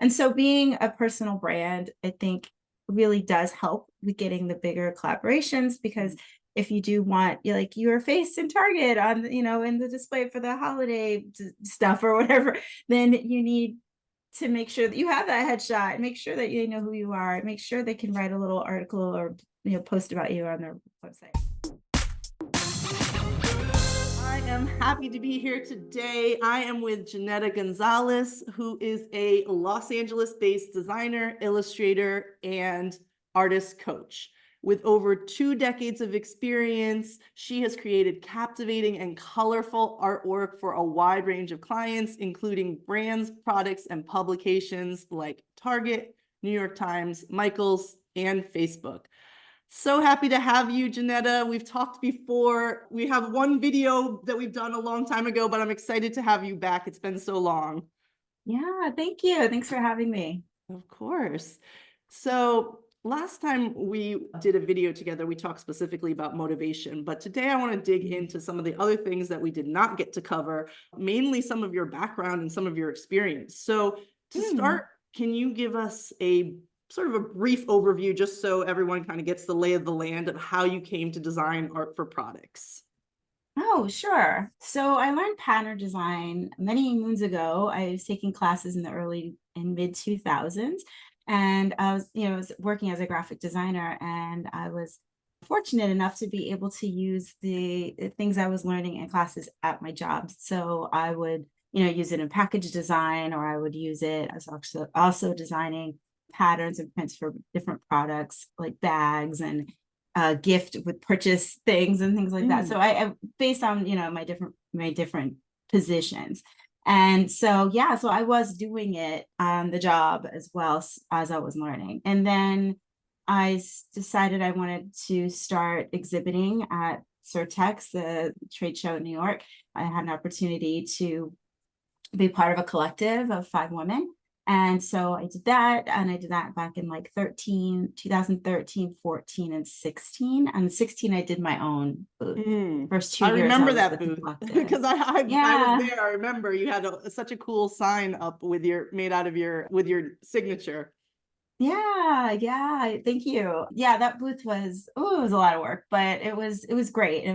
And so being a personal brand, I think really does help with getting the bigger collaborations, because if you do want like your face in Target on, in the display for the holiday stuff or whatever, then you need to make sure that you have that headshot, make sure that you know who you are, make sure they can write a little article or post about you on their website. I am happy to be here today. I am with Jeanetta Gonzales, who is a Los Angeles-based designer, illustrator, and artist coach. With over 2 decades of experience, she has created captivating and colorful artwork for a wide range of clients, including brands, products, and publications like Target, New York Times, Michaels, and Facebook. So happy to have you, Janetta. We've talked before. We have one video that we've done a long time ago, but I'm excited to have you back. It's been so long. Yeah, thank you. Thanks for having me. Of course. So last time we did a video together, we talked specifically about motivation, but today I want to dig into some of the other things that we did not get to cover, mainly some of your background and some of your experience. So to start, can you give us a sort of a brief overview, just so everyone kind of gets the lay of the land of how you came to design art for products? Oh, sure. So I learned pattern design many moons ago. I was taking classes in the early and mid 2000s, and I was working as a graphic designer, and I was fortunate enough to be able to use the things I was learning in classes at my job. So I would, use it in package design, or I would use it as also designing patterns and prints for different products like bags and gift with purchase things and things like that. So I based on my different positions. And so yeah, so I was doing it on the job as well as I was learning. And then I decided I wanted to start exhibiting at Surtex, the trade show in New York. I had an opportunity to be part of a collective of 5 women. And so I did that, and I did that back in like 2013, 14, and 16. And 16, I did my own booth. First 2 I years, remember I was that with the booth collective. because I Yeah. was there. I remember you had such a cool sign up with made out of with your signature. Yeah. Thank you. Yeah, that booth was, it was a lot of work, but it was great.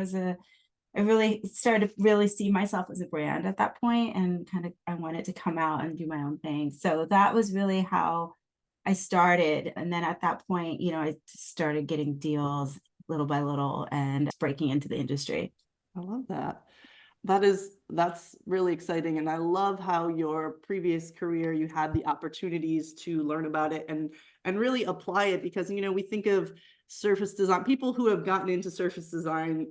I really started to really see myself as a brand at that point, and kind of I wanted to come out and do my own thing. So that was really how I started. And then at that point, I started getting deals little by little and breaking into the industry. I love that. That's really exciting. And I love how your previous career, you had the opportunities to learn about it and really apply it, because, we think of surface design, people who have gotten into surface design,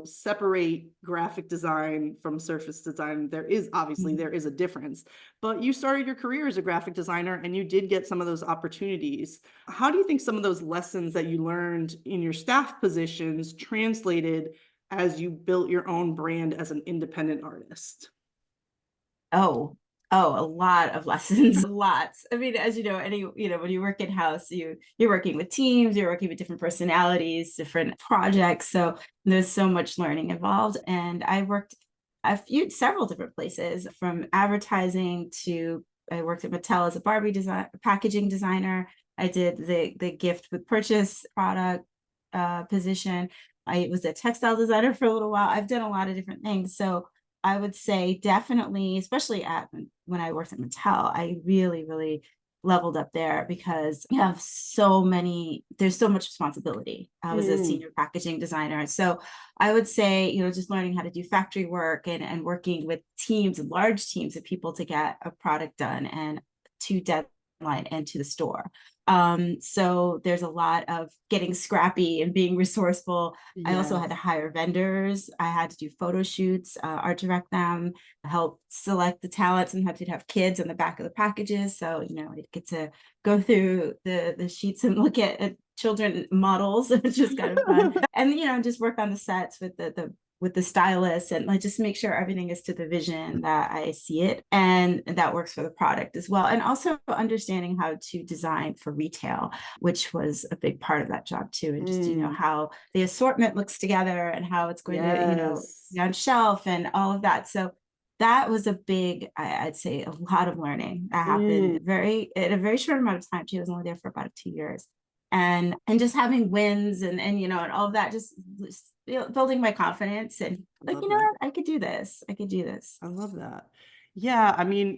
separate graphic design from surface design. There is obviously there is a difference, but you started your career as a graphic designer and you did get some of those opportunities. How do you think some of those lessons that you learned in your staff positions translated as you built your own brand as an independent artist? Oh, a lot of lessons, lots. I mean, as you know, when you work in house, you're working with teams, you're working with different personalities, different projects. So there's so much learning involved. And I worked several different places, from advertising to I worked at Mattel as a Barbie packaging designer. I did the gift with purchase product position. I was a textile designer for a little while. I've done a lot of different things. So I would say definitely, especially when I worked at Mattel, I really, really leveled up there, because you have there's so much responsibility. I was a senior packaging designer. So I would say, just learning how to do factory work and working with teams, large teams of people to get a product done and to deadline and to the store. So there's a lot of getting scrappy and being resourceful. I also had to hire vendors. I had to do photo shoots, art direct them, help select the talent. Sometimes you'd have kids on the back of the packages. So, I'd get to go through the sheets and look at children models, which is kind of fun. And, just work on the sets with the stylist, and like just make sure everything is to the vision that I see it and that works for the product as well. And also understanding how to design for retail, which was a big part of that job too. And just, how the assortment looks together and how it's going to, be on shelf and all of that. So that was a big, I'd say a lot of learning that Mm, happened in a very short amount of time. She was only there for about 2 years. And just having wins and and all of that, just building my confidence and I like, love you know that. what, I could do this. I could do this. I love that. Yeah, I mean,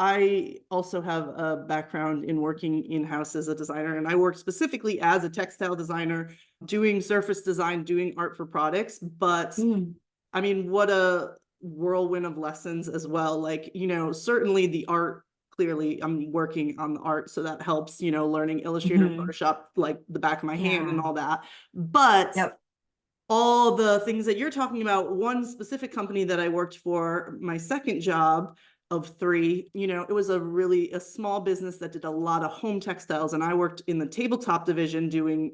I also have a background in working in-house as a designer, and I work specifically as a textile designer, doing surface design, doing art for products. But Mm, I mean, what a whirlwind of lessons as well. Like, certainly the art, clearly I'm working on the art, so that helps, learning Illustrator and mhm. Photoshop, like the back of my hand and Yeah. all that. But Yep. all the things that you're talking about, one specific company that I worked for, my second job of three, it was a small business that did a lot of home textiles. And I worked in the tabletop division doing,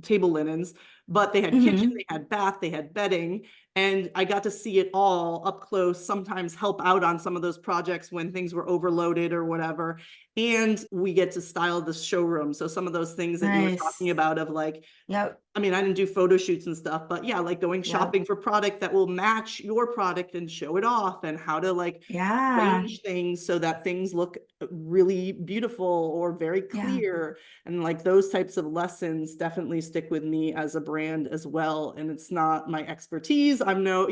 table linens, but they had kitchen, Hmm. they had bath, they had bedding. And I got to see it all up close, sometimes help out on some of those projects when things were overloaded or whatever. And we get to style the showroom. So some of those things that you were talking Nice. about of like, Yep. I mean, I didn't do photo shoots and stuff, but yeah, like going Yep. shopping for product that will match your product and show it off, and how to like Yeah. arrange things so that things look really beautiful or very Yeah. clear. And like those types of lessons definitely stick with me as a brand as well. And it's not my expertise. I'm no,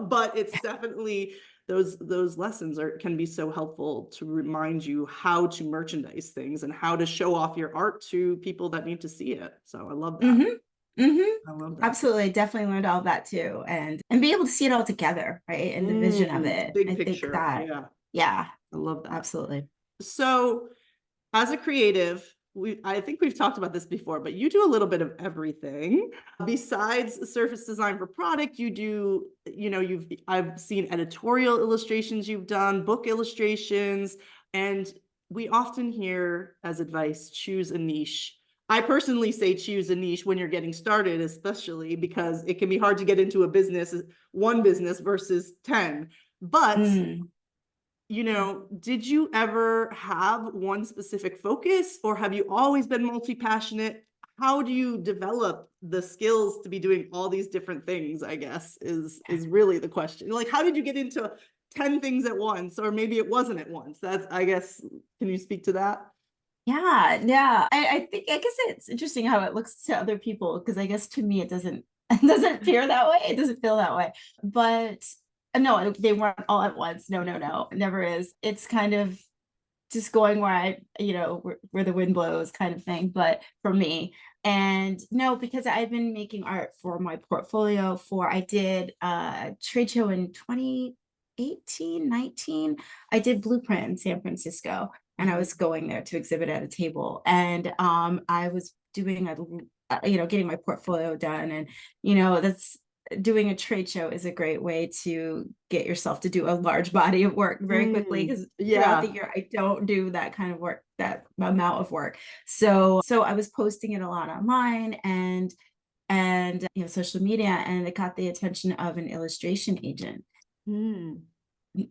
but it's definitely those lessons can be so helpful to remind you how to merchandise things and how to show off your art to people that need to see it. So I love that. Hmm. Hmm. I love that. Absolutely. Definitely learned all of that too. And be able to see it all together, right? And the vision of it. Big I think picture. that, Yeah, yeah, I love that. absolutely. So, as a creative, I think we've talked about this before, but you do a little bit of everything. Besides surface design for product, you do, I've seen editorial illustrations you've done, book illustrations, and we often hear as advice, choose a niche. I personally say choose a niche when you're getting started, especially because it can be hard to get into a business, one business versus 10. But Mm. did you ever have one specific focus, or have you always been multi-passionate? How do you develop the skills to be doing all these different things, I guess, is really the question. Like, how did you get into 10 things at once? Or maybe it wasn't at once. That's, I guess, can you speak to that? Yeah, yeah. I guess it's interesting how it looks to other people because I guess to me it doesn't it doesn't feel that way. It doesn't feel that way. But no, they weren't all at once. No, no, no. It never is. It's kind of just going where where the wind blows kind of thing, but for me. And no, because I've been making art for my portfolio I did a trade show in 2018, 19. I did Blueprint in San Francisco and I was going there to exhibit at a table. And I was doing getting my portfolio done. And, that's doing a trade show is a great way to get yourself to do a large body of work very quickly because throughout the Yeah. year I don't do that kind of work, that amount of work. So I was posting it a lot online and social media, and it got the attention of an illustration agent. Mm.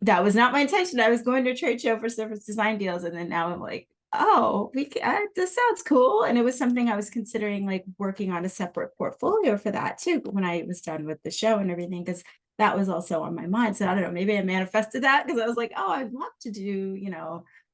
That was not my intention. I was going to a trade show for surface design deals, and then now I'm like, oh, this sounds cool. And it was something I was considering, like working on a separate portfolio for that too when I was done with the show and everything, because that was also on my mind. So I don't know, maybe I manifested that because I was like, oh, I'd love to do,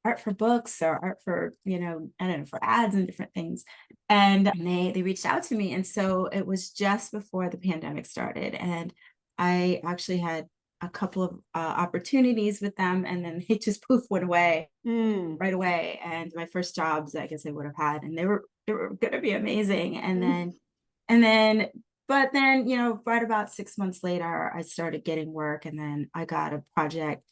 art for books or art for, I don't know, for ads and different things. And they reached out to me. And so it was just before the pandemic started. And I actually had a couple of opportunities with them, and then it just poof went away Mm. right away. And my first jobs, I guess I would have had, and they were going to be amazing. Mm. And then, but then, right about 6 months later, I started getting work, and then I got a project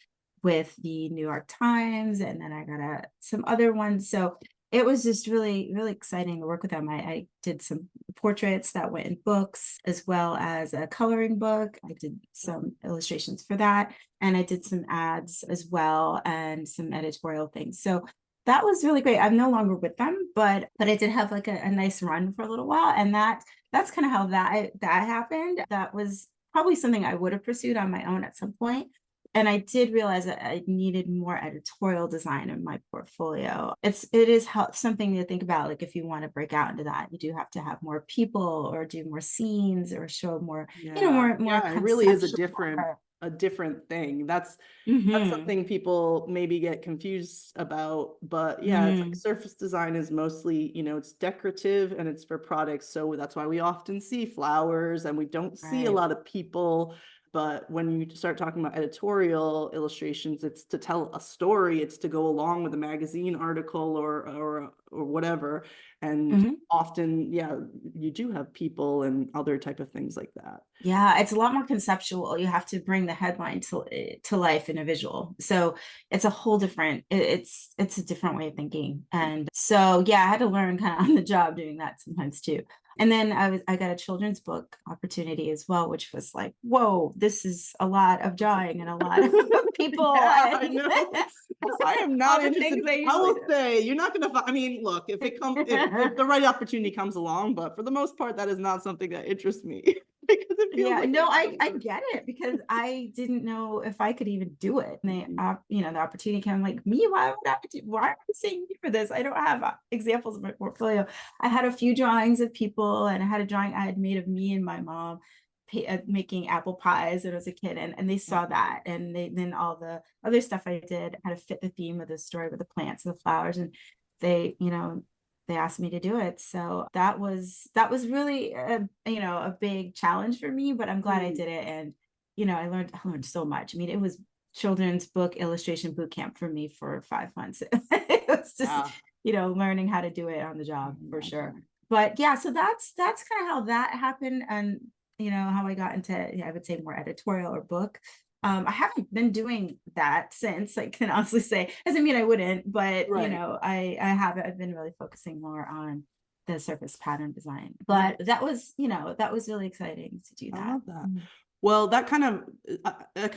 with the New York Times, and then I got some other ones. So it was just really, really exciting to work with them. I did some portraits that went in books as well as a coloring book. I did some illustrations for that. And I did some ads as well and some editorial things. So that was really great. I'm no longer with them, but I did have like a nice run for a little while. And that's kind of how that happened. That was probably something I would have pursued on my own at some point. And I did realize that I needed more editorial design in my portfolio. It is something to think about. Like if you want to break out into that, you do have to have more people or do more scenes or show more, Yeah. more Yeah, it really is a conceptual different work. a different thing. That's Hmm. something people maybe get confused about. But yeah, it's like surface design is mostly, it's decorative and it's for products. So that's why we often see flowers and we don't see a Right. lot of people. But when you start talking about editorial illustrations, it's to tell a story. It's to go along with a magazine article or whatever. And Hmm. often, yeah, you do have people and other type of things like that. Yeah, it's a lot more conceptual. You have to bring the headline to life in a visual. So it's a whole different, it's a different way of thinking. And so yeah, I had to learn kind of on the job doing that sometimes too. And then I got a children's book opportunity as well, which was like, whoa, this is a lot of drawing and a lot of people Yeah, I and know. I am all not the interested. things I I usually will do. say you're not gonna find, I mean, look, if the right opportunity comes along, but for the most part, that is not something that interests me because it feels Yeah, like no, extra I work. get it because I didn't know if I could even do it. And Mhm. the opportunity came like me, why am I saying me for this? I don't have examples of my portfolio. I had a few drawings of people and I had a drawing I had made of me and my mom making apple pies when I was a kid and they saw that and then all the other stuff I did had to fit the theme of the story with the plants and the flowers and they, they asked me to do it. So that was really a big challenge for me, but I'm glad I Mm. did it. And I learned so much. I mean, it was children's book illustration boot camp for me for 5 months. It was just, Yeah. learning how to do it on the job for sure. Imagine. But yeah, so that's kind of how that happened and how I got into, I would say more editorial or book. I haven't been doing that since, I can honestly say. Doesn't mean I wouldn't, but Right. I haven't. I've been really focusing more on the surface pattern design. But Nice. that was really exciting to do I that. love that. Well, that kind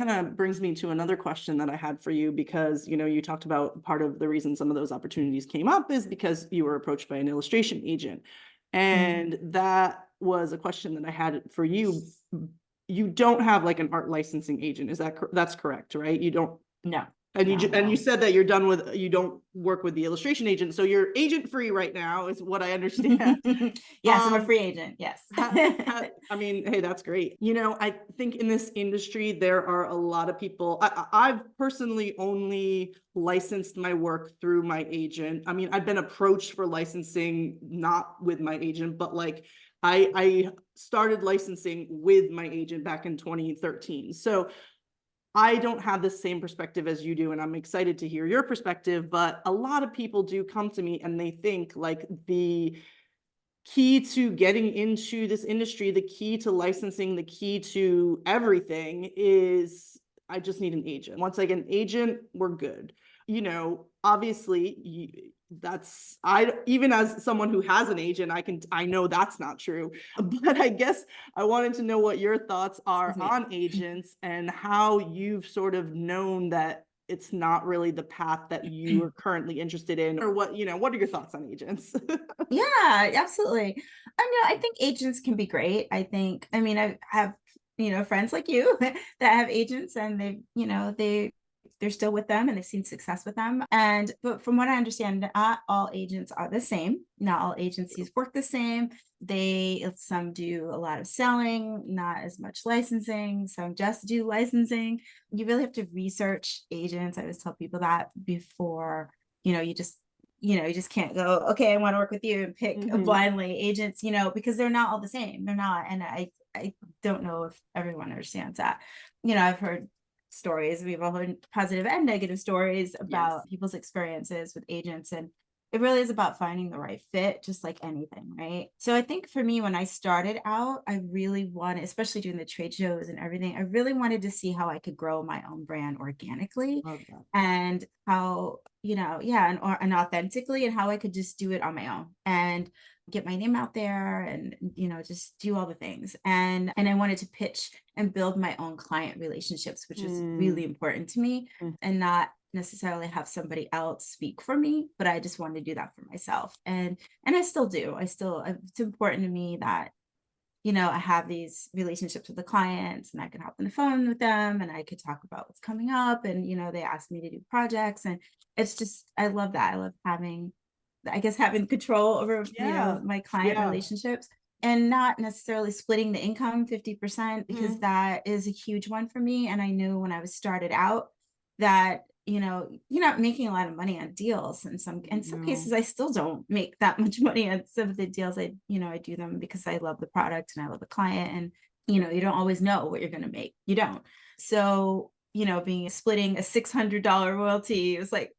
of brings me to another question that I had for you because you talked about part of the reason some of those opportunities came up is because you were approached by an illustration agent. Mm. And that was a question that I had for you. You don't have like an art licensing agent, that's correct, right? You don't. No, And no, you no. said that you don't work with the illustration agent, so you're agent free right now, is what I understand. Yes, I'm a Um, free agent. Yes. I mean, hey, that's great. I think in this industry, there are a lot of people. I've personally only licensed my work through my agent. I mean, I've been approached for licensing, not with my agent, but like I started licensing with my agent back in 2013. So I don't have the same perspective as you do, and I'm excited to hear your perspective. But a lot of people do come to me and they think like the key to getting into this industry, the key to licensing, the key to everything is I just need an agent. Once I get an agent, we're good. Obviously, that's I even as someone who has an agent, I know that's not true. But I guess I wanted to know what your thoughts are Excuse me. on agents and how you've sort of known that it's not really the path that you are currently interested in, or what are your thoughts on agents? Yeah, absolutely. I think agents can be great. I mean, I have, friends like you that have agents and they're still with them and they've seen success with them. But from what I understand, not all agents are the same. Not all agencies work the same. Some do a lot of selling, not as much licensing. Some just do licensing. You really have to research agents. I always tell people that before, you just can't go, okay, I want to work with you and pick Mhm. blindly agents, because they're not all the same. They're not. And I don't know if everyone understands that. I've heard stories, we've all heard positive and negative stories Yes. about people's experiences with agents. And it really is about finding the right fit, just like anything, right? So I think for me, when I started out, I really wanted, especially doing the trade shows and everything, I really wanted to see how I could grow my own brand organically Love that. and how, yeah, and authentically, and how I could just do it on my own and get my name out there and just do all the things. And I wanted to pitch and build my own client relationships, which was Mm, really important to me, mm, and not necessarily have somebody else speak for me, but I just wanted to do that for myself. And I still do. It's important to me that I have these relationships with the clients and I can hop on the phone with them and I could talk about what's coming up. And, they ask me to do projects. And it's just, I love that. I love having control over, yeah. my client Yeah. relationships. and not necessarily splitting the income 50% because Mhm. that is a huge one for me. And I knew when I was started out that, you're not making a lot of money on deals. In some No. cases, I still don't make that much money on some of the deals. I do them because I love the product and I love the client. And, you don't always know what you're going to make. You don't. So, being splitting a $600 royalty, it was like,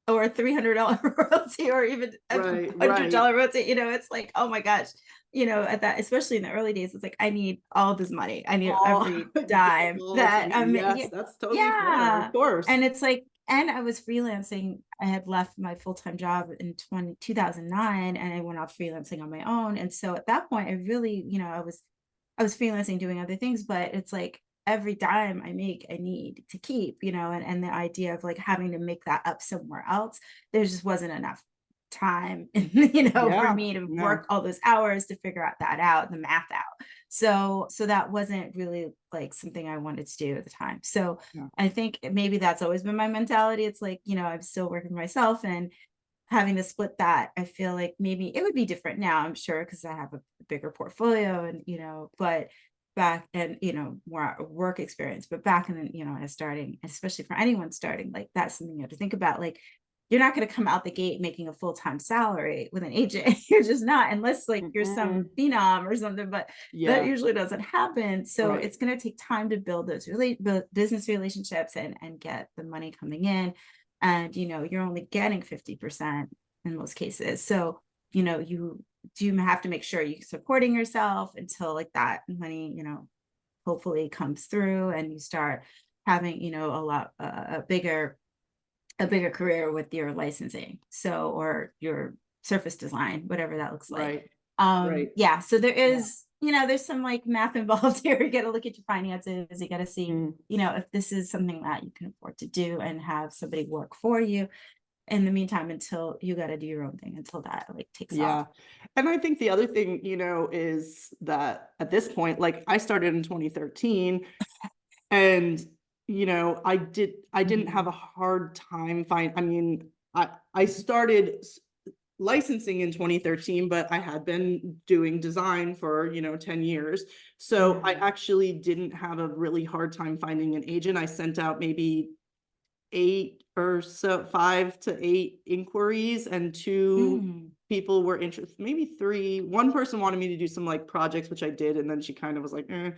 or a $300 royalty, or even a Right, right. $100 royalty, it's like, oh my gosh, at that, especially in the early days, it's like, I need all this money. I need All every get dime all that to yeah, yes, that's totally fair, of yeah. course. And it's like, and I was freelancing. I had left my full-time job in 2009 and I went off freelancing on my own. And so at that point, I really, I was freelancing doing other things, but it's like every dime I make, I need to keep, and the idea of like having to make that up somewhere else, there just wasn't enough time, for Yeah, me to no, work all those hours to figure that out, the math out. So that wasn't really like something I wanted to do at the time. So no. I think maybe that's always been my mentality. It's like, I'm still working for myself and having to split that, I feel like maybe it would be different now, I'm sure, because I have a bigger portfolio and, but back and, more work experience, but back in, as starting, especially for anyone starting, like that's something you have to think about. Like, you're not going to come out the gate making a full-time salary with an agent. You're just not, unless like you're some Mm-mm. phenom or something, but that Yeah, usually doesn't happen. So right. it's going to take time to build those build business relationships and get the money coming in, and you're only getting 50% in most cases. So you do have to make sure you're supporting yourself until like that money hopefully comes through and you start having a bigger career with your licensing, so, or your surface design, whatever that looks like. Right, right. Yeah, so there Yeah. is, there's some like math involved here. You got to look at your finances, you got to see, Mm, if this is something that you can afford to do and have somebody work for you in the meantime, until you got to do your own thing, until that like takes off. yeah. And I think the other thing, is that at this point, like I started in 2013 and, I didn't have Mhm. a hard time I mean, I started licensing in 2013, but I had been doing design for, 10 years. So I Mhm. actually didn't have a really hard time finding an agent. I sent out maybe 8 or so 5 to 8 inquiries and 2 Mm. people were interested, maybe 3. One person wanted me to do some, like, projects, which I did, and then she kind of was like, "Eh."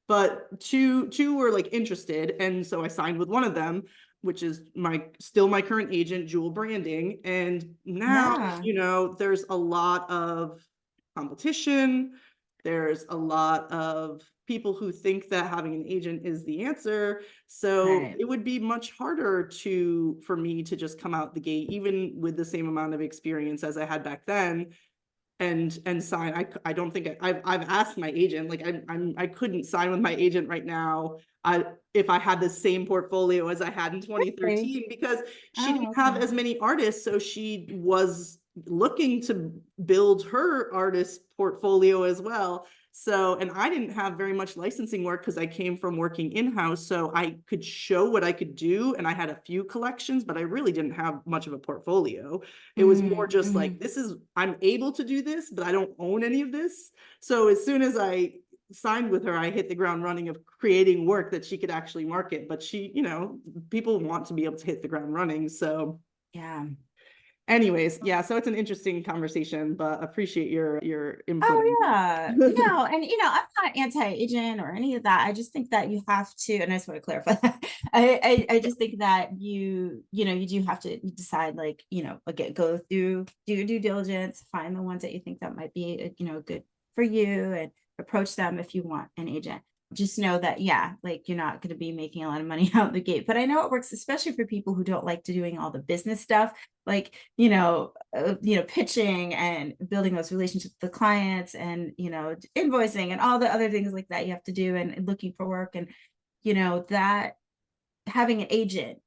But two were, like, interested, and so I signed with one of them, which is still my current agent, Jewel Branding, and now, Yeah. there's a lot of competition, there's a lot of people who think that having an agent is the answer, so Right. it would be much harder for me to just come out the gate, even with the same amount of experience as I had back then, and sign. I don't think I've asked my agent, like I couldn't sign with my agent right now. If I had the same portfolio as I had in Okay. 2013, because she Oh, didn't have okay. as many artists, so she was looking to build her artist portfolio as well. So, and I didn't have very much licensing work because I came from working in-house. So I could show what I could do. And I had a few collections, but I really didn't have much of a portfolio. It was more Mm, just like, mhm. I'm able to do this, but I don't own any of this. So as soon as I signed with her, I hit the ground running of creating work that she could actually market. But people want to be able to hit the ground running. So Yeah. anyways, yeah, so it's an interesting conversation, but appreciate your input Oh on yeah. that. No, and I'm not anti-agent or any of that. I just think that you have to, and I just want to clarify that. I just think that you do have to decide, like, again, go through, do your due diligence, find the ones that you think that might be, good for you, and approach them if you want an agent. Just know that, yeah, like you're not going to be making a lot of money out the gate. But I know it works, especially for people who don't like to doing all the business stuff, like, pitching and building those relationships with the clients, and, invoicing and all the other things like that you have to do, and looking for work, and, that having an agent,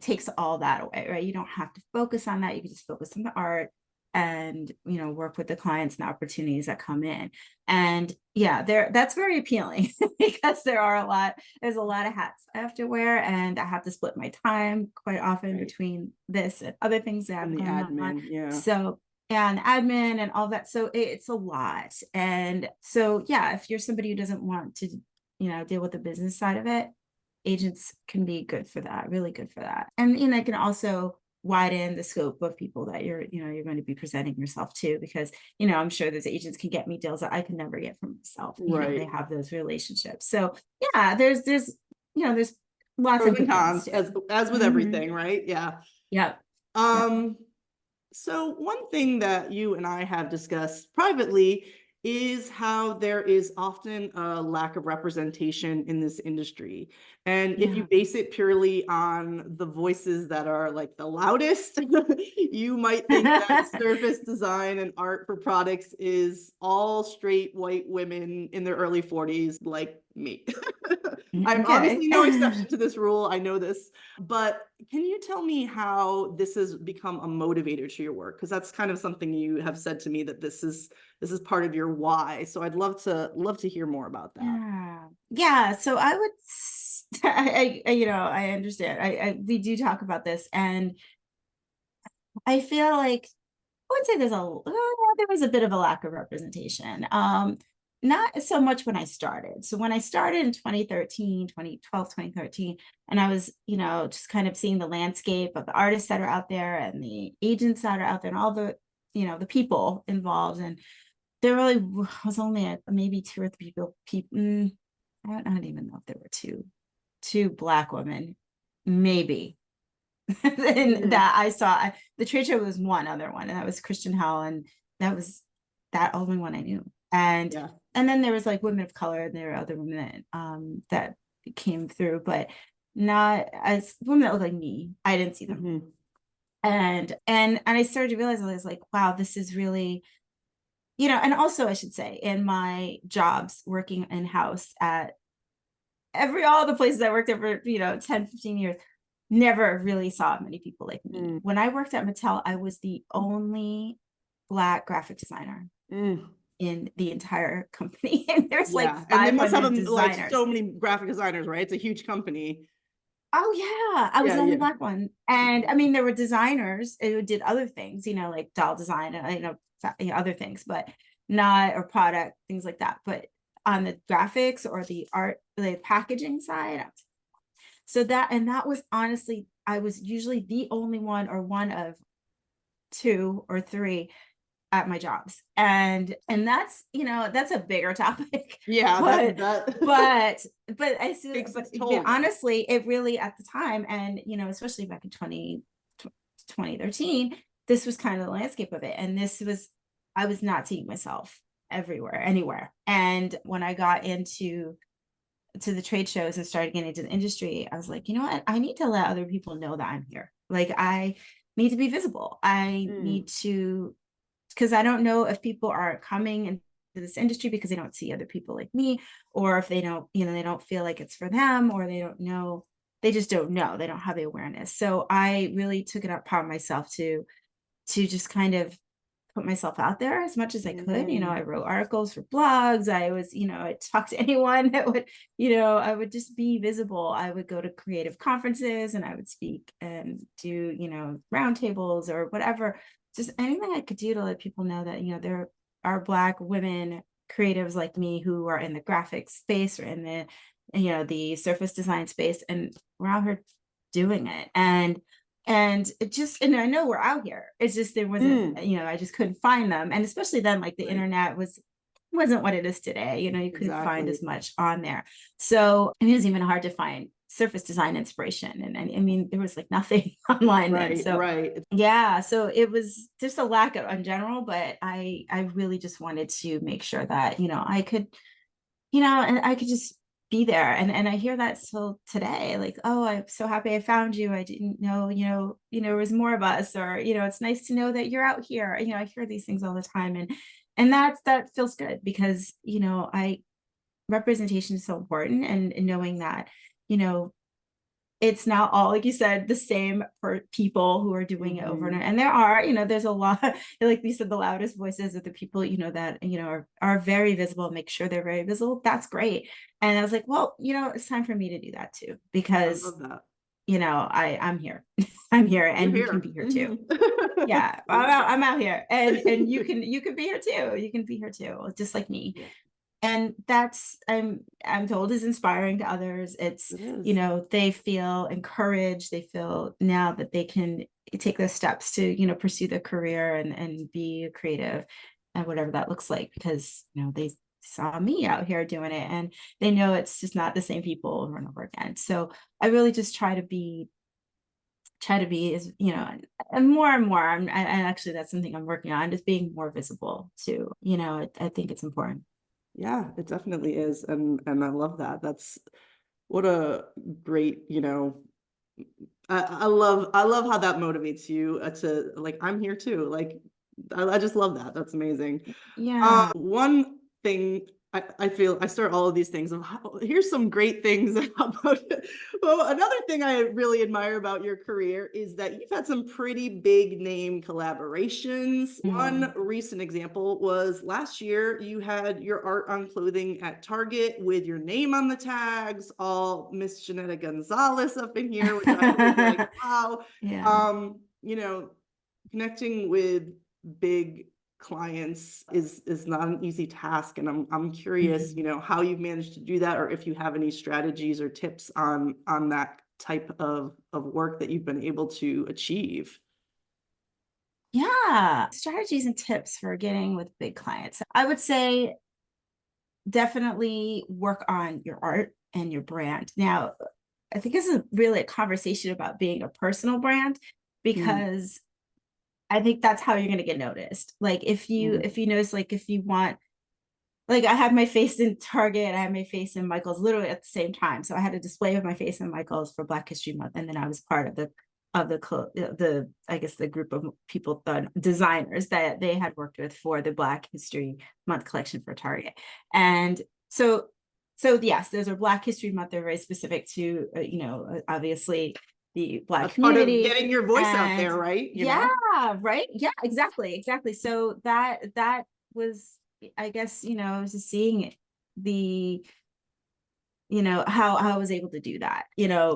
takes all that away, right? You don't have to focus on that. You can just focus on the art and, work with the clients and the opportunities that come in. And yeah, that's very appealing because there's a lot of hats I have to wear, and I have to split my time quite often Right. between this and other things that I have And the going on. admin, yeah. So and admin and all that. So it's a lot. And so, yeah, if you're somebody who doesn't want to, deal with the business side of it, agents can be good for that, really good for that. And, it can also widen the scope of people that you're going to be presenting yourself to, because, I'm sure those agents can get me deals that I can never get for myself. They Right. have those relationships. So yeah, there's lots Pros of and good things cons, too. as with Mhm. everything, right? Yeah. Yep. Yep. Um, so one thing that you and I have discussed privately is how there is often a lack of representation in this industry. And if you Yeah. base it purely on the voices that are like the loudest, you might think that surface design and art for products is all straight white women in their early 40s like me. I'm Okay. obviously no exception to this rule. I know this. But can you tell me how this has become a motivator to your work? Because that's kind of something you have said to me, that this is part of your why. So I'd love to hear more about that. Yeah. Yeah. So I would, I understand. We do talk about this, and I feel like I would say there was a bit of a lack of representation. Not so much when I started. So when I started in 2013, 2012, 2013, and I was, just kind of seeing the landscape of the artists that are out there and the agents that are out there and all the, the people involved. And there really was only maybe two or three people. I don't even know if there were two Black women, maybe and Mm, that I saw. The trade show was one other one, and that was Christian Howell, and that was that only one I knew. And yeah. and then there was like women of color, and there were other women that came through, but not as women that looked like me. I didn't see them. Mhm. And I started to realize, I was like, wow, this is really, and also I should say, in my jobs working in house at all the places I worked at for, 10, 15 years, never really saw many people like me. Mm, When I worked at Mattel, I was the only Black graphic designer mm. in the entire company. And there's like Yeah. And they must have 500 like designers. so many graphic designers, right? It's a huge company. Oh yeah, I was Yeah, the only yeah. Black one. And I mean, there were designers who did other things, like doll design and other things, but not, or product things like that. But on the graphics or the art, the packaging side, that was honestly, I was usually the only one or one of two or three at my jobs. And that's a bigger topic. Yeah, but that but but I see, takes but its toll, yeah. honestly, it really at the time, and especially back in 2013, this was kind of the landscape of it. And I was not seeing myself anywhere. And when I got into the trade shows and started getting into the industry, I was like, you know what? I need to let other people know that I'm here. Like, I need to be visible. I Mm, need to, because I don't know if people are coming into this industry because they don't see other people like me, or if they don't, they don't feel like it's for them, or they don't know, they just don't know. They don't have the awareness. So I really took it upon myself to just kind of put myself out there as much as I could. mm, I wrote articles for blogs. I talked to anyone that would, I would just be visible. I would go to creative conferences and I would speak and do, roundtables or whatever, just anything I could do to let people know that, there are Black women creatives like me who are in the graphic space or in the surface design space, and we're out here doing it. And it just, and I know we're out here. It's just there wasn't, mm. I just couldn't find them. And especially then, like the Right. internet wasn't what it is today. You couldn't find Exactly. as much on there. So it was even hard to find surface design inspiration. And I mean, there was like nothing online then. Right, So right. yeah, so it was just a lack of in general, but I really just wanted to make sure that, I could, and I could just be there. And I hear that still today, like, oh, I'm so happy I found you. I didn't know, there was more of us, or, it's nice to know that you're out here. I hear these things all the time. And that feels good because, I representation is so important, and knowing that, you know, it's not all, like you said, the same for people who are doing it over and Mhm. over. And there are, there's a lot, like you said, the loudest voices are the people, that, are very visible, make sure they're very visible. That's great. And I was like, well, it's time for me to do that too, I because love that. I'm here. I'm here, You're and you can here. be here too. Mhm. Yeah, I'm out here, and you can be here too. You can be here too, just like me. Yeah, And that's, I'm told, is inspiring to others. It's, it is. they feel encouraged. They feel now that they can take those steps to, pursue their career and be creative and whatever that looks like, because, they saw me out here doing it, and they know it's just not the same people over and over again. So I really just try to be as, and more. And actually that's something I'm working on, just being more visible too. I think it's important. Yeah, it definitely is. And I love that. That's what a great, I love how that motivates you to like, I'm here too. Like, I just love that. That's amazing. Yeah. One thing I feel I start all of these things of here's some great things about it. Well, another thing I really admire about your career is that you've had some pretty big name collaborations. One recent example was last year you had your art on clothing at Target with your name on the tags, all Miss Janetta Gonzales up in here, which I was like, wow. Yeah. You know, connecting with big clients is not an easy task, and I'm curious, Mhm. how you've managed to do that, or if you have any strategies or tips on that type of work that you've been able to achieve. Yeah. Strategies and tips for getting with big clients. I would say definitely work on your art and your brand. Now, I think this is really a conversation about being a personal brand, Mm, because I think that's how you're going to get noticed. Like mm, if you notice, like if you want, like I had my face in Target, I had my face in Michael's literally at the same time. So I had a display of my face in Michael's for Black History Month, and then I was part of the I guess the group of people, the designers that they had worked with for the Black History Month collection for Target. And so yes, those are Black History Month. They're very specific to obviously the Black that's part of community. getting your voice out And there, right? yeah, right, yeah, exactly. So that was, I guess, just seeing the, how I was able to do that,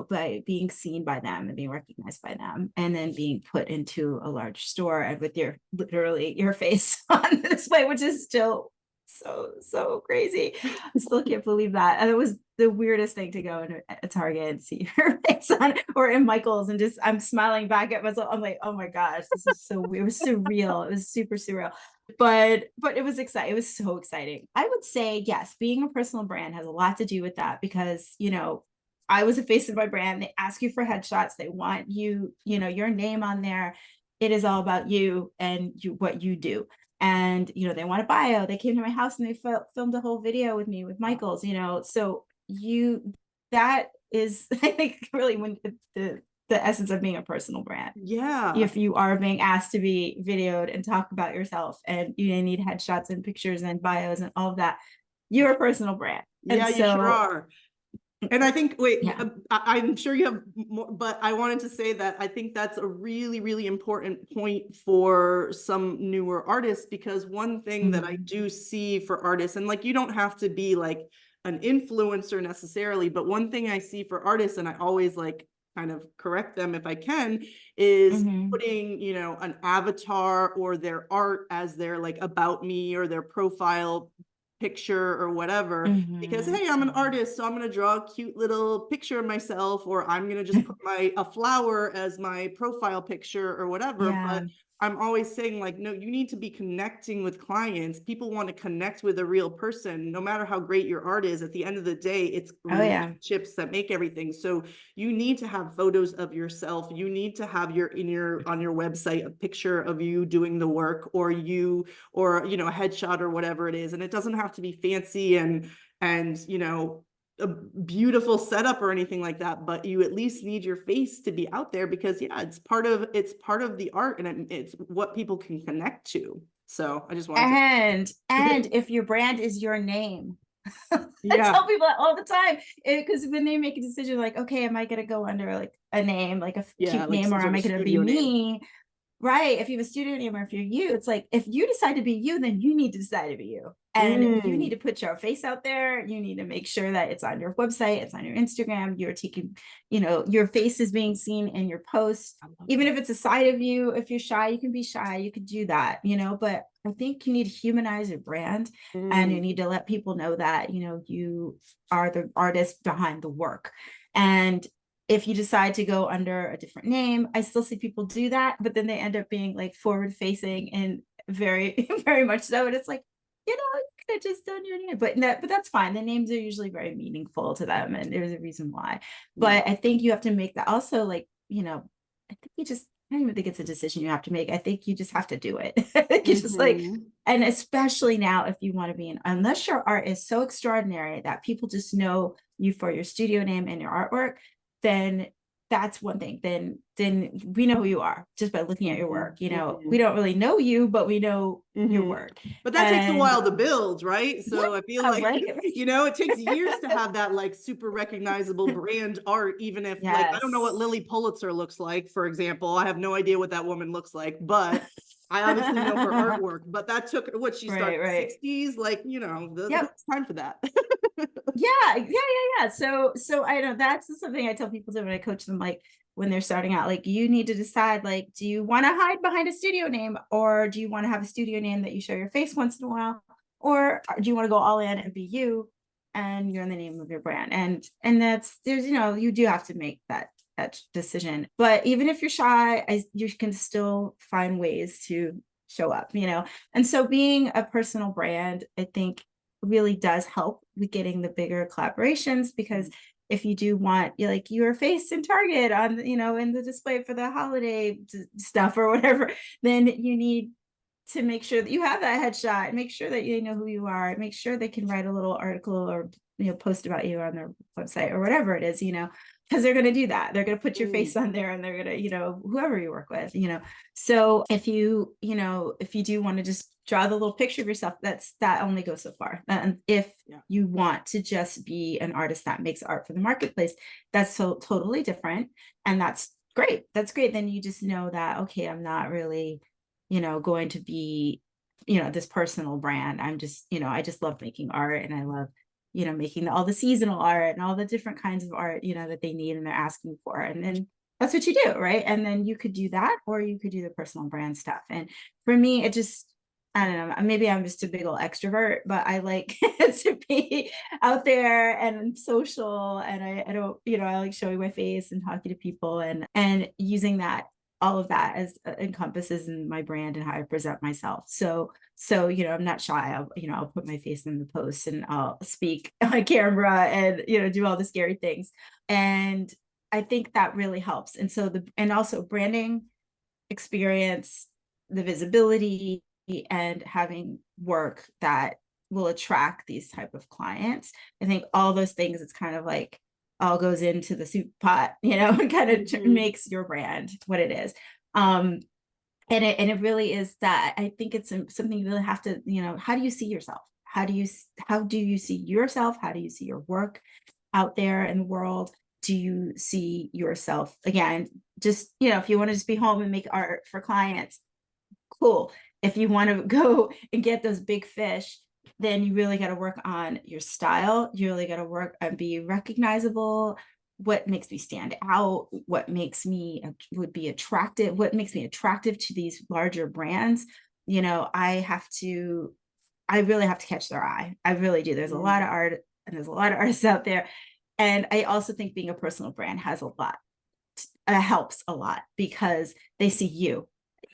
by being seen by them and being recognized by them, and then being put into a large store and with literally your face on the display, which is still so crazy. I still can't believe that. And it was the weirdest thing to go into a Target and see your face on, or in Michael's, and just I'm smiling back at myself. I'm like, oh my gosh, this is so weird. It was surreal. It was super surreal. But it was exciting. It was so exciting. I would say yes, being a personal brand has a lot to do with that, because I was a face of my brand. They ask you for headshots. They want you, your name on there. It is all about you and what you do. And they want a bio. They came to my house and they filmed a whole video with me with Michael's. So that is I think really when the essence of being a personal brand. Yeah. If you are being asked to be videoed and talk about yourself, and you need headshots and pictures and bios and all of that, you're a personal brand. And Yeah, you sure so are. And I think, wait, yeah. I'm sure you have more, but I wanted to say that I think that's a really, really important point for some newer artists, because one thing that I Mhm. do see for artists, and like, you don't have to be like an influencer necessarily, but one thing I see for artists, and I always like kind of correct them if I can, is Mhm. putting, an avatar or their art as their like about me or their profile picture or whatever, because Mhm. hey, I'm an artist, so I'm going to draw a cute little picture of myself, or I'm going to just put a flower as my profile picture or whatever. Yeah. But I'm always saying, like, no, you need to be connecting with clients. People want to connect with a real person. No matter how great your art is, at the end of the day, it's Oh yeah. relationships that make everything. So you need to have photos of yourself. You need to have on your website a picture of you doing the work, or a headshot or whatever it is. And it doesn't have to be fancy and a beautiful setup or anything like that, but you at least need your face to be out there, because yeah, it's part of the art, and it's what people can connect to. So I just wanted And to if your brand is your name, I yeah, tell people that all the time, because when they make a decision like, okay, am I going to go under like a name, like a yeah, cute like name, or some am sort I of going to be studio name. me? right. If you have a studio name or if you're you, it's like, if you decide to be you, then you need to decide to be you. And you need Mm. to put your face out there. You need to make sure that it's on your website, it's on your Instagram, you're taking, your face is being seen in your posts. I love Even that. if it's a side of you, if you're shy, you can be shy, you could do that, but I think you need to humanize your brand, and you Mm. need to let people know that, you are the artist behind the work. And if you decide to go under a different name, I still see people do that, but then they end up being like forward facing and very, very much so. And it's like, you could have just done your name, but that's fine. The names are usually very meaningful to them, and there's a reason why. Yeah. But I think you have to make that also, like, I think I don't even think it's a decision you have to make. I think you just have to do it. I think it's just like, Mhm. and especially now, if you want to be unless your art is so extraordinary that people just know you for your studio name and your artwork, then that's one thing. Then we know who you are just by looking at your work. Mhm. We Mhm. don't really know you, but we know your Mhm. work. But that takes a And while to build, right? yeah, So I feel like, right. it takes years to have that like super recognizable brand art, even if like I don't know what Yes. Lily Pulitzer looks like, for example. I have no idea what that woman looks like, but I obviously know her artwork. But that took what she Right, started right. 60s, like, Yep. it's time for that. Yeah. So I know that's something I tell people to when I coach them, like when they're starting out, like you need to decide, like, do you want to hide behind a studio name, or do you want to have a studio name that you show your face once in a while, or do you want to go all in and be you and you're in the name of your brand? And there's you do have to make that decision. But even if you're shy, you can still find ways to show up, and so being a personal brand, I think, really does help with getting the bigger collaborations, because if you do want like your face in Target on, in the display for the holiday stuff or whatever, then you need to make sure that you have that headshot, make sure that you know who you are, make sure they can write a little article or post about you on their website or whatever it is, because they're going to do that. They're going to put your Mm. face on there, and they're going to, whoever you work with, so if you do want to just draw the little picture of yourself, that only goes so far. And if Yeah. you want to just be an artist that makes art for the marketplace, that's so totally different. And that's great. That's great. Then you just know that, okay, I'm not really, going to be, this personal brand. I'm just, I just love making art, and I love, making all the seasonal art and all the different kinds of art, that they need and they're asking for. And then that's what you do, right? And then you could do that, or you could do the personal brand stuff. And for me, it just, I don't know, maybe I'm just a big old extrovert, but I like to be out there and social. And I don't, I like showing my face and talking to people, and using that, all of that as encompasses in my brand and how I present myself. So, I'm not shy. I'll put my face in the post, and I'll speak on camera, and, do all the scary things. And I think that really helps. And so and also branding, experience, the visibility, and having work that will attract these type of clients. I think all those things, it's kind of like all goes into the soup pot, and kind of Mhm. makes your brand what it is. And it really is that. I think it's something you really have to, how do you see yourself? How do you see yourself? How do you see your work out there in the world? Do you see yourself, again, just, if you want to just be home and make art for clients, cool. If you want to go and get those big fish, then you really got to work on your style. You really got to work on being recognizable. What makes me stand out? What makes me would be attractive? What makes me attractive to these larger brands? I really have to catch their eye. I really do. There's a lot Mm. of art, and there's a lot of artists out there. And I also think being a personal brand has a lot, helps a lot, because they see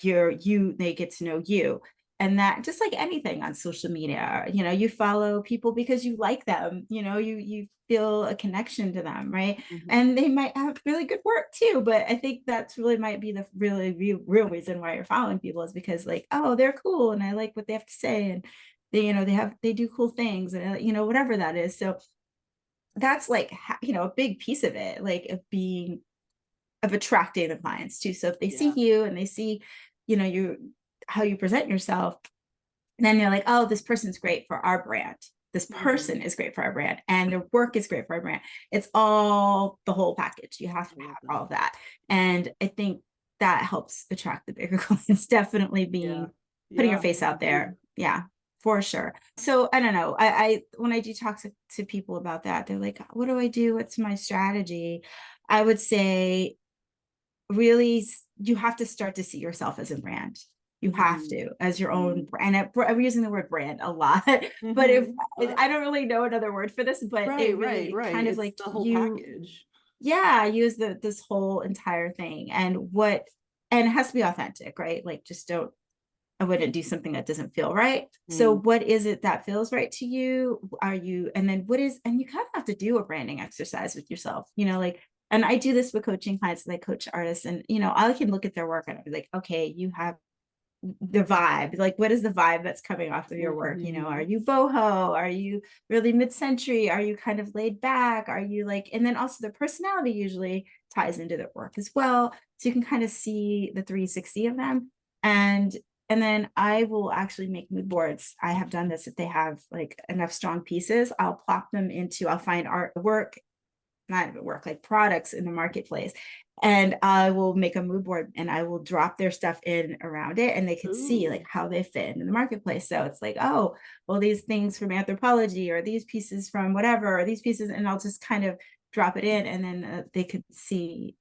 they get to know you. And that, just like anything on social media, you follow people because you like them, you feel a connection to them, right? Mhm. And they might have really good work too, but I think that's really might be the really real reason why you're following people, is because, like, oh, they're cool and I like what they have to say, and they do cool things, and whatever that is. So that's like, a big piece of it, like of attracting the clients too. So if they see Yeah. you and they see, you how you present yourself, then they're like, oh, this person's great for our brand. This Mhm. person is great for our brand, and their work is great for our brand. It's all the whole package. You have to I love have that. all of that. And I think that helps attract the bigger clients. Definitely Yeah. putting your Yeah. face out there. Yeah, for sure. So I don't know. I when I do talk to people about that, they're like, what do I do? What's my strategy? I would say really you have to start to see yourself as a brand. You have to, as your own brand. I'm using the word brand a lot, but if I don't really know another word for this, but it really kind of It's like the whole you, package. yeah, use this whole entire thing, and it has to be authentic, right? Like just don't, I wouldn't do something that doesn't feel right. So what is it that feels right to you? Are you, and then what is, and you kind of have to do a branding exercise with yourself, like, and I do this with coaching clients, and I coach artists, and I can look at their work and I'll be like, okay, you have the vibe, like what is the vibe that's coming off of your work? Are you boho, are you really mid-century, are you kind of laid back, are you like, and then also the personality usually ties into their work as well, so you can kind of see the 360 of them. And then I will actually make mood boards. I have done this. If they have like enough strong pieces, I'll plop them into, I'll find like products in the marketplace, and I will make a mood board and I will drop their stuff in around it, and they can see like how they fit in the marketplace. So it's like, oh, well, these things from Anthropology, or these pieces from whatever, or these pieces, and I'll just kind of drop it in, and then they could see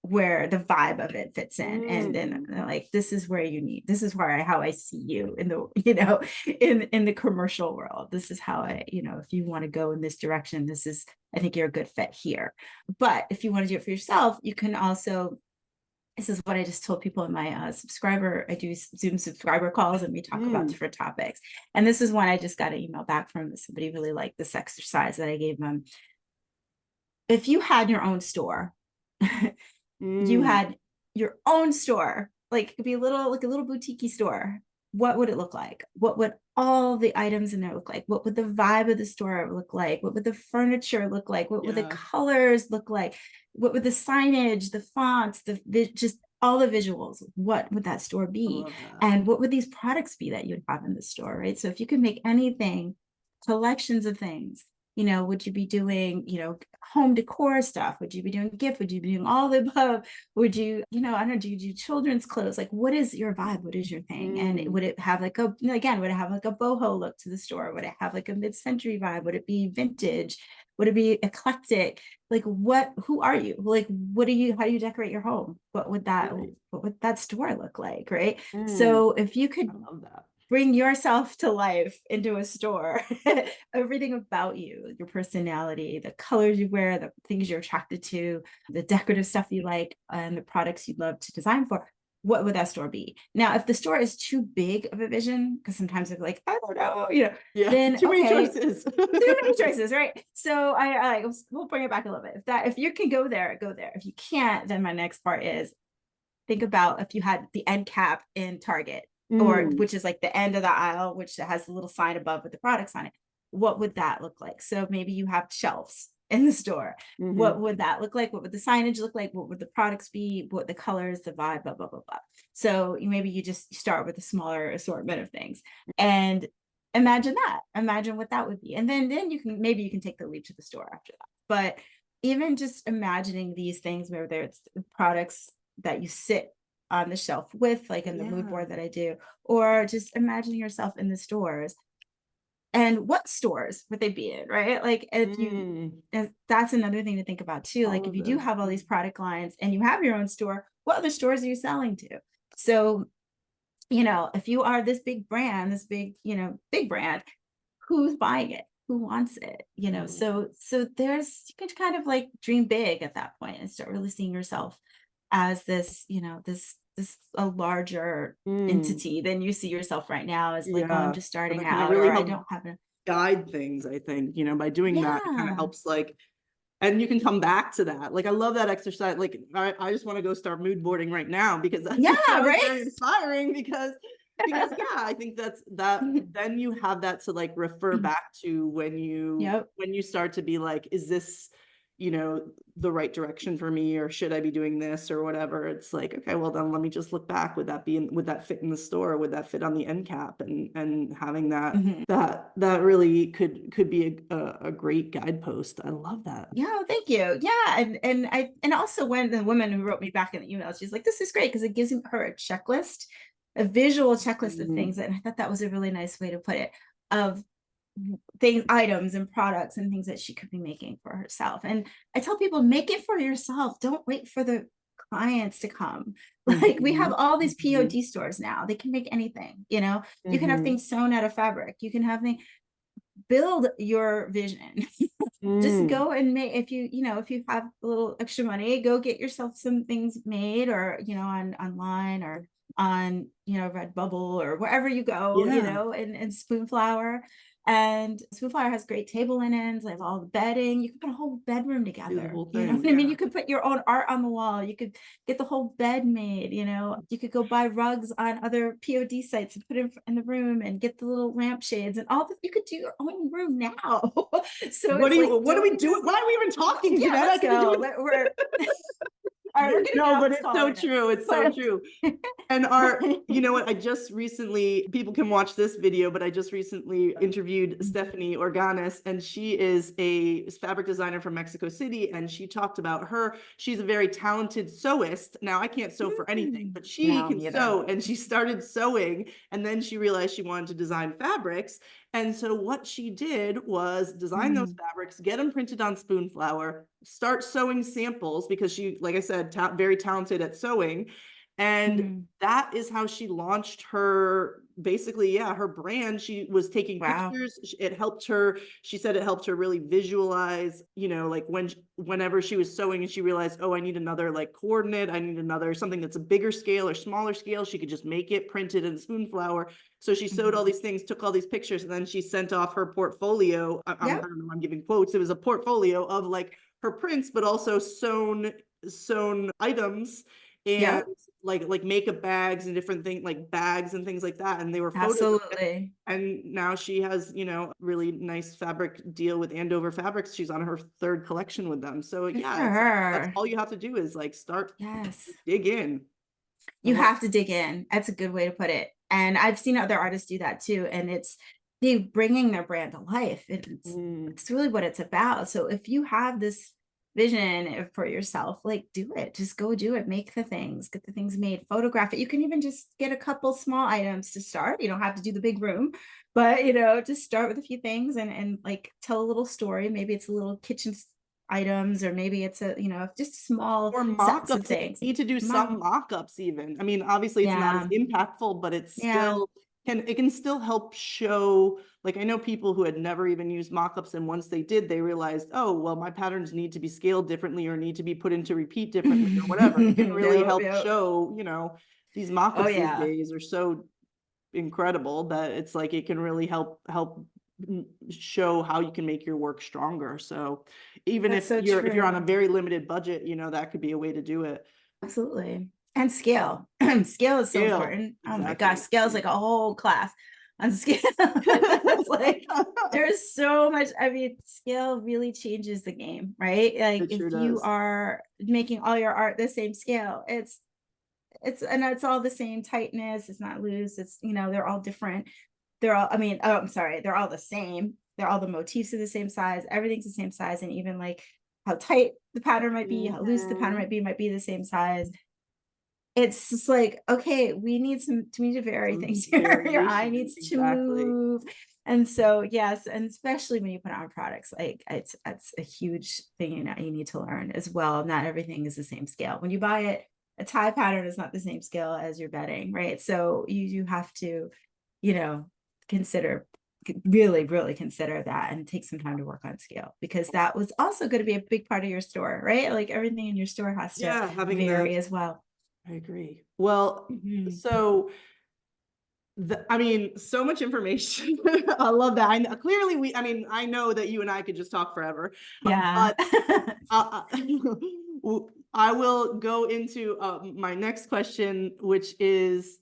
where the vibe of it fits in, and then like, this is where this is where how I see you in the in the commercial world. This is how I, if you want to go in this direction, I think you're a good fit here. But if you want to do it for yourself, you can also, this is what I just told people in my I do Zoom subscriber calls, and we talk about different topics. And this is one I just got an email back from somebody really liked this exercise that I gave them. If you had your own store, you had your own store, like it could be a little boutique store, what would it look like? What would all the items in there look like? What would the vibe of the store look like? What would the furniture look like? What would the colors look like? What would the signage, the fonts, just all the visuals, what would that store be? And what would these products be that you'd have in the store, right? So if you could make anything, collections of things, would you be doing, home decor stuff? Would you be doing gift? Would you be doing all the above? Would you, I don't know, do you do children's clothes? Like, what is your vibe? What is your thing? And would it have like would it have like a boho look to the store? Would it have like a mid-century vibe? Would it be vintage? Would it be eclectic? Like, who are you? Like, how do you decorate your home? What would that store look like? Right. So if you could bring yourself to life into a store, everything about you, your personality, the colors you wear, the things you're attracted to, the decorative stuff you like, and the products you'd love to design for, what would that store be? Now, if the store is too big of a vision, because sometimes they're like, I don't know, then too many choices. Too many choices, right? So we'll bring it back a little bit. If you can go there, go there. If you can't, then my next part is, think about if you had the end cap in Target, or which is like the end of the aisle, which has a little sign above with the products on it. What would that look like? So maybe you have shelves in the store. What would that look like? What would the signage look like? What would the products be? What the colors, the vibe, blah, blah, blah, blah. So maybe you just start with a smaller assortment of things, and imagine what that would be. And then you can take the leap to the store after that. But even just imagining these things, whether it's products that you sit on the shelf with, like in the mood board that I do, or just imagining yourself in the stores, and what stores would they be in, right? Like, and that's another thing to think about too. Like, if you do have all these product lines and you have your own store, what other stores are you selling to? So, if you are this big brand, big brand, who's buying it? Who wants it? So there's, you can kind of like dream big at that point and start really seeing yourself as this, this a larger entity than you see yourself right now, as like, oh, I'm just starting out, really, or I don't have a guide things. I think, by doing that, it kind of helps, like, and you can come back to that. Like, I love that exercise. Like, I just want to go start mood boarding right now, because that's right? very inspiring, because I think that's that. Then you have that to like refer back to when you start to be like, is this, the right direction for me, or should I be doing this or whatever. It's like, okay, well then let me just look back. Would that fit in the store? Would that fit on the end cap? And having that, Mhm. that really could be a great guidepost. I love that. Yeah, thank you. Yeah, and also when the woman who wrote me back in the email, she's like, "This is great because it gives her a checklist, a visual checklist of things." And I thought that was a really nice way to put it, of things, items and products and things that she could be making for herself. And I tell people, make it for yourself. Don't wait for the clients to come. Like we have all these POD stores now. They can make anything, you can have things sewn out of fabric. You can have things, build your vision. Just go and make, if you have a little extra money, go get yourself some things made, or online, or on Redbubble, or wherever you go, and Spoonflower. And Spoonflower has great table linens. They have all the bedding. You can put a whole bedroom Do the together. whole You know thing, what I mean? You could put your own art on the wall. You could get the whole bed made. You could go buy rugs on other POD sites and put it in the room, and get the little lampshades and all that. You could do your own room now. So what it's like, what do we do? Why are we even talking, yeah, Jeanetta? let's Can we do go. it? We're all right, we're gonna get No, off but this it's call so right now. true. It's so true. And you know what? I just recently, people can watch this video, but I just recently interviewed Stephanie Organes, and she is a fabric designer from Mexico City. And she talked about she's a very talented sewist. Now, I can't sew for anything, but she No, can me either. sew. And she started sewing, and then she realized she wanted to design fabrics. And so what she did was design those fabrics, get them printed on Spoonflower, start sewing samples, because she, like I said, very talented at sewing. And that is how she launched her, basically, her brand. She was taking Wow. pictures. It helped her. She said it helped her really visualize, like whenever she was sewing and she realized, oh, I need another like coordinate. I need another something that's a bigger scale or smaller scale. She could just make it printed in Spoonflower. So she sewed all these things, took all these pictures, and then she sent off her portfolio. I don't know, I'm giving quotes. It was a portfolio of like her prints, but also sewn items, and like makeup bags and different things, like bags and things like that. And they were photos. Absolutely. And now she has, really nice fabric deal with Andover Fabrics. She's on her 3rd collection with them. So Good for it's like, that's her. all you have to do is like start, Yes. dig in. You have to dig in. That's a good way to put it. And I've seen other artists do that too. And it's they bringing their brand to life. It's really what it's about. So if you have this vision for yourself, like, do it. Just go do it. Make the things, get the things made, photograph it. You can even just get a couple small items to start. You don't have to do the big room, but just start with a few things, and like tell a little story. Maybe it's a little kitchen items, or maybe it's just small Or sets of mock-ups. things. You need to do some mock-ups even. I mean, obviously it's not as impactful, but it's still can still help show. Like, I know people who had never even used mock-ups, and once they did, they realized, oh, well, my patterns need to be scaled differently, or need to be put into repeat differently, or whatever. It can really help show, these mock-ups these days are so incredible that it's like it can really help show how you can make your work stronger. So even That's if so you're on a true. very limited budget, that could be a way to do it. Absolutely. And scale. Scale is so important. Oh my gosh, Exactly. scale is like a whole class on scale. It's like there's so much. I mean, scale really changes the game, right? Like It sure if you does. are making all your art the same scale, it's all the same tightness. It's not loose. They're all different. I'm sorry, they're all the same. They're all the motifs are the same size. Everything's the same size. And even like how tight the pattern might be, how loose the pattern might be the same size. It's just like, okay, we need to vary things here. Your eye needs to move. And so, yes, and especially when you put on products, like that's a huge thing, you need to learn as well. Not everything is the same scale. When you buy it, a tie pattern is not the same scale as your bedding, right? So you have to, consider really consider that, and take some time to work on scale, because that was also going to be a big part of your store, right? Like everything in your store has to vary as well. I agree. Well, so I mean, so much information. I love that. I know that you and I could just talk forever. Yeah. But I will go into my next question, which is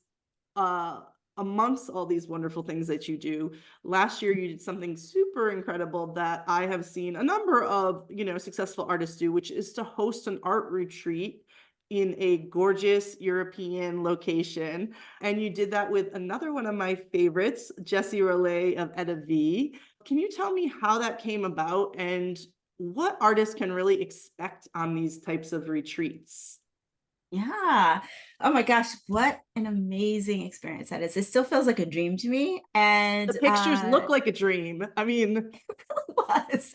amongst all these wonderful things that you do, last year you did something super incredible that I have seen a number of, successful artists do, which is to host an art retreat in a gorgeous European location. And you did that with another one of my favorites, Jessie Rollet of Etta V. Can you tell me how that came about and what artists can really expect on these types of retreats? Yeah. Oh my gosh, what an amazing experience that is. It still feels like a dream to me. And The pictures look like a dream. I mean, it was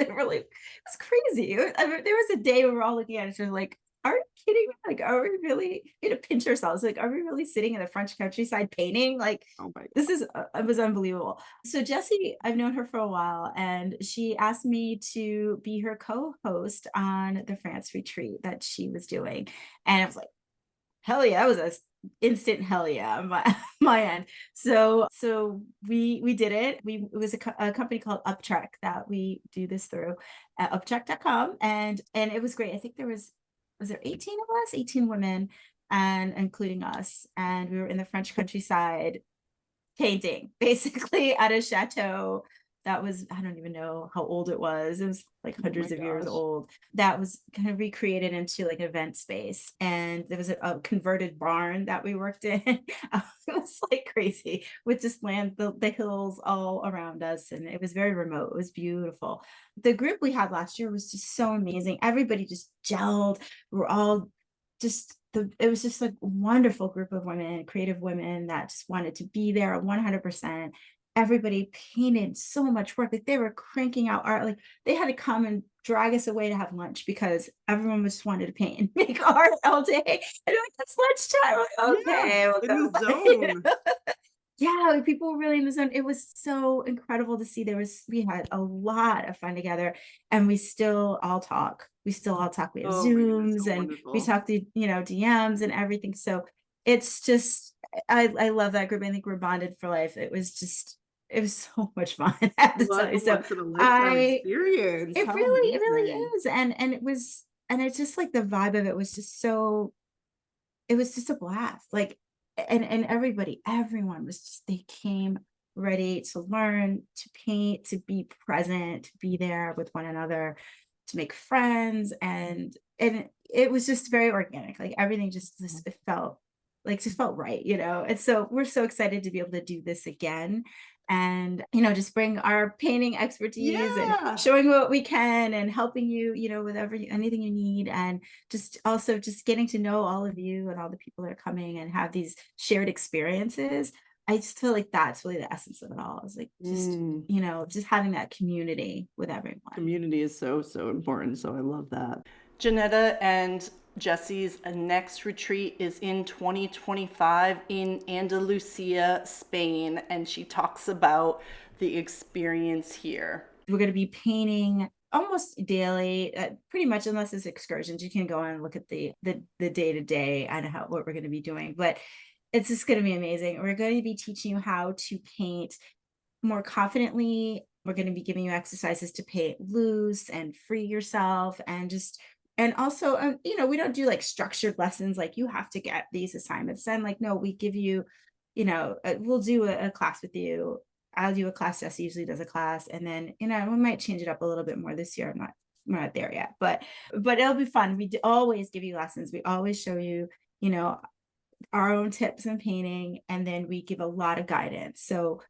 crazy. I mean, there was a day we were all looking at each other like, are you kidding me? Like, are we really, pinch ourselves? Like, are we really sitting in the French countryside painting? Like, oh my this is, it was unbelievable. So Jessie, I've known her for a while, and she asked me to be her co-host on the France retreat that she was doing. And I was like, hell yeah, that was a instant hell yeah on my my end. So we did it. It was a company called Uptrek that we do this through at uptrek.com, and it was great. I think was there 18 of us, 18 women, and including us, and we were in the French countryside painting basically at a chateau that was, I don't even know how old it was. It was like hundreds of years old. That was kind of recreated into like an event space. And there was a converted barn that we worked in. It was like crazy with just the hills all around us. And it was very remote. It was beautiful. The group we had last year was just so amazing. Everybody just gelled. We're all just it was just like a wonderful group of women, creative women that just wanted to be there 100%. Everybody painted so much work. Like they were cranking out art. Like they had to come and drag us away to have lunch because everyone just wanted to paint and make art all day. And like, that's lunchtime. Like, okay, yeah, we'll in the go. zone. Yeah, like people were really in the zone. It was so incredible to see. We had a lot of fun together, and we still all talk. We still all talk. We have Oh my goodness, Zooms so and we wonderful. talk to, DMs and everything. So it's just, I love that group. I think we're bonded for life. It was so much fun. I have to tell What you. a So once in a lifetime I, experience. How it really amazing. is. And it's just like the vibe of it was just so, it was just a blast. Like, and everyone was just, they came ready to learn, to paint, to be present, to be there with one another, to make friends. And it was just very organic. Like everything just it felt like just felt right, And so we're so excited to be able to do this again and just bring our painting expertise and Yeah. showing what we can and helping you with anything you need, and just also just getting to know all of you and all the people that are coming and have these shared experiences. I just feel like that's really the essence of it all, is like just Mm. just having that community with everyone. Community is so, so important. So I love that. Janetta and Jessie's next retreat is in 2025 in Andalusia, Spain, and she talks about the experience here. We're going to be painting almost daily, pretty much, unless it's excursions. You can go and look at the day to day and what we're going to be doing, but it's just going to be amazing. We're going to be teaching you how to paint more confidently. We're going to be giving you exercises to paint loose and free yourself, and also, we don't do like structured lessons, like you have to get these assignments done. Like, no, we give you, we'll do a class with you. I'll do a class. Jess usually does a class, and then, we might change it up a little bit more this year. We're not there yet, but it'll be fun. We always give you lessons. We always show you, our own tips in painting, and then we give a lot of guidance. So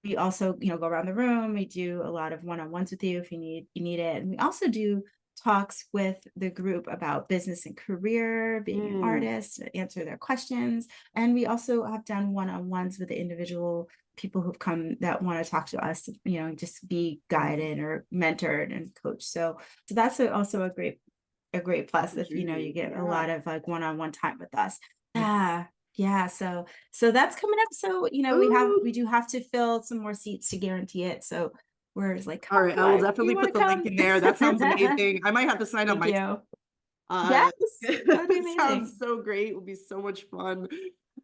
we also, go around the room. We do a lot of one-on-ones with you if you need it. And we also do talks with the group about business and career, being an artist, answer their questions. And we also have done one-on-ones with the individual people who've come that want to talk to us, just be guided or mentored and coached. So that's also a great plus if, you get a lot of like one-on-one time with us. Yeah. So that's coming up. So, we do have to fill some more seats to guarantee it. So we're just like, all right, I will definitely you want put to the link come? in there. That sounds amazing. I might have to sign up Thank my you. Yes, that would be it amazing. sounds so great. It will be so much fun.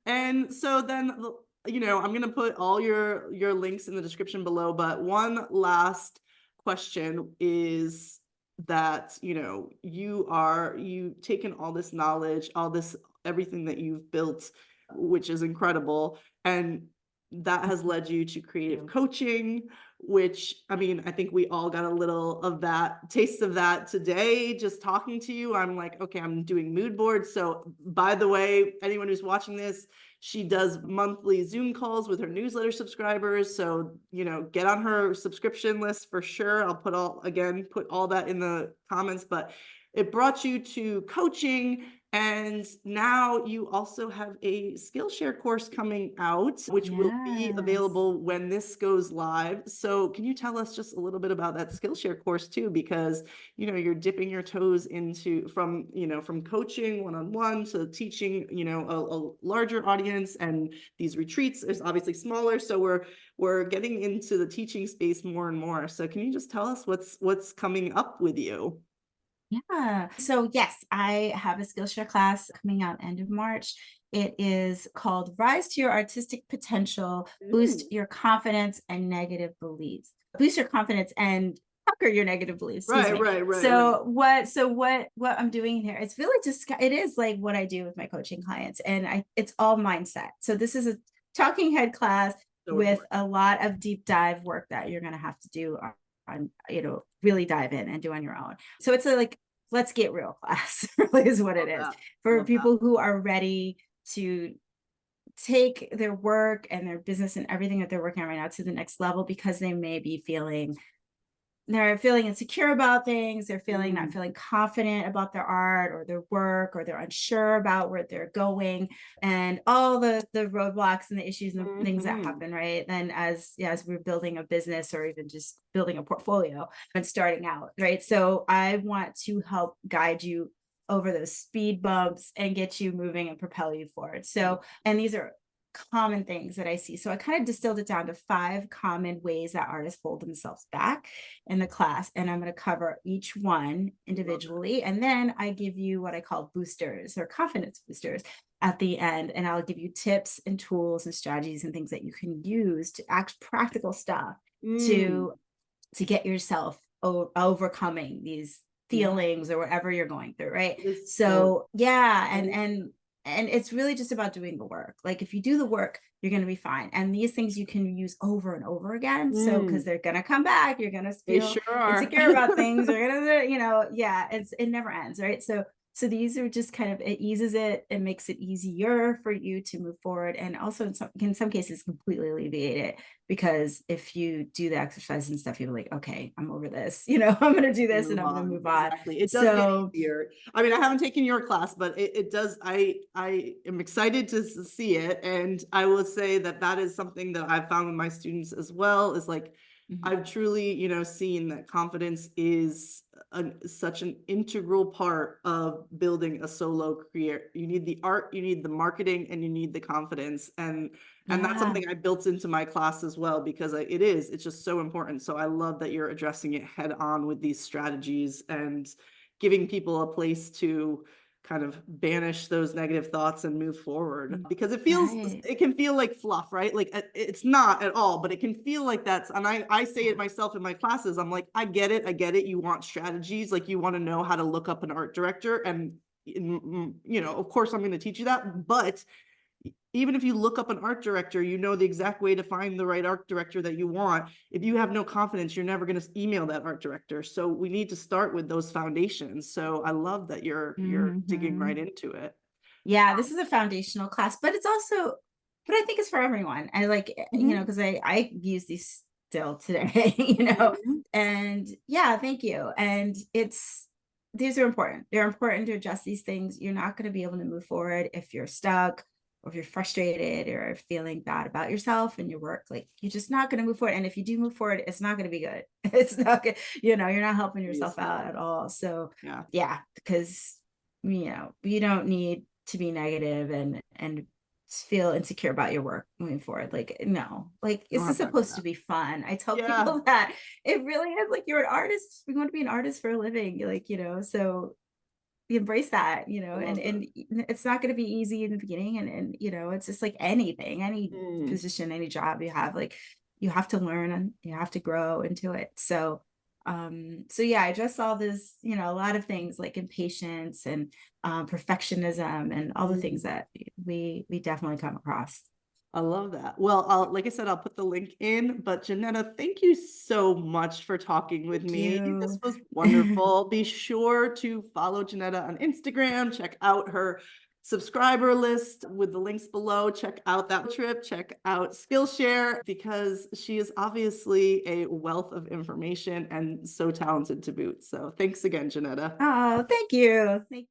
And so then, I'm going to put all your links in the description below, but one last question is that, you've taken all this knowledge, everything that you've built, which is incredible. And that has led you to creative coaching, which, I mean, I think we all got a little of that taste of that today, just talking to you. I'm like, okay, I'm doing mood boards. So by the way, anyone who's watching this, she does monthly Zoom calls with her newsletter subscribers. So, you know, get on her subscription list for sure. I'll put all that in the comments, but it brought you to coaching. And now you also have a Skillshare course coming out, which will be Yes. available when this goes live. So can you tell us just a little bit about that Skillshare course too? Because, you know, you're dipping your toes into from coaching one-on-one to teaching, you know, a larger audience, and these retreats is obviously smaller. So we're getting into the teaching space more and more. So can you just tell us what's coming up with you? Yeah. So yes, I have a Skillshare class coming out end of March. It is called Rise to Your Artistic Potential, Boost Ooh. Your Confidence and Negative Beliefs. Boost your confidence and conquer your negative beliefs. Excuse me. What I'm doing here, it's really just, it is like what I do with my coaching clients, and it's all mindset. So this is a talking head class So with important. a lot of deep dive work that you're going to have to do on, you know, really dive in and do on your own. So it's a like, let's get real class, really is what it is for people who are ready to take their work and their business and everything that they're working on right now to the next level, because they may be feeling they're feeling insecure about things, they're feeling not feeling confident about their art or their work, or they're unsure about where they're going, and all the roadblocks and the issues and the things that happen, right? Then as we're building a business or even just building a portfolio and starting out, right? So I want to help guide you over those speed bumps and get you moving and propel you forward. So, and these are common things that I see. So I kind of distilled it down to 5 common ways that artists hold themselves back in the class. And I'm going to cover each one individually. And then I give you what I call boosters or confidence boosters at the end. And I'll give you tips and tools and strategies and things that you can use to act practical stuff to get yourself overcoming these feelings or whatever you're going through, right? So yeah, and it's really just about doing the work. Like if you do the work, you're going to be fine. And these things you can use over and over again. So because they're going to come back, you're going to feel insecure about things. You're going to, you know, yeah, it never ends, right? So these are just kind of, it eases it and makes it easier for you to move forward. And also in some cases completely alleviate it, because if you do the exercise and stuff, you're like, okay, I'm over this, you know, I'm going to do this and I'm going to move on. Exactly. It does get easier. I mean, I haven't taken your class, but it does. I am excited to see it. And I will say that is something that I've found with my students as well, is like, I've truly, you know, seen that confidence is such an integral part of building a solo career. You need the art, you need the marketing, and you need the confidence. And that's something I built into my class as well, because it's just so important. So I love that you're addressing it head on with these strategies and giving people a place to kind of banish those negative thoughts and move forward, because it can feel like fluff, right? Like it's not at all, but it can feel like that's, and I say it myself in my classes. I'm like, I get it. You want strategies, like you want to know how to look up an art director, and you know, of course I'm going to teach you that. But even if you look up an art director, you know the exact way to find the right art director that you want. If you have no confidence, you're never going to email that art director. So we need to start with those foundations. So I love that you're digging right into it. Yeah, this is a foundational class, but it's also, but I think it's for everyone. I like, you know, because I use these still today, you know, and yeah, thank you. And these are important. They're important to adjust these things. You're not going to be able to move forward if you're stuck, or if you're frustrated or feeling bad about yourself and your work. Like you're just not going to move forward. And if you do move forward, it's not going to be good. It's not good. You know, you're not helping yourself out at all. So yeah, because, you know, you don't need to be negative and feel insecure about your work moving forward. Like, no, like this is supposed to be fun. I tell people that it really is. Like, you're an artist, we want to be an artist for a living, like, you know, so embrace that, you know, and it's not going to be easy in the beginning, and you know, it's just like anything, any position, any job you have, like you have to learn and you have to grow into it. So yeah, I just saw this, you know, a lot of things like impatience and perfectionism and all the things that we definitely come across. I love that. Well, like I said, I'll put the link in, but Janetta, thank you so much for talking with Thank me. This you. was wonderful. Be sure to follow Janetta on Instagram, check out her subscriber list with the links below. Check out that trip, check out Skillshare, because she is obviously a wealth of information and so talented to boot. So thanks again, Janetta. Oh, thank you. Thank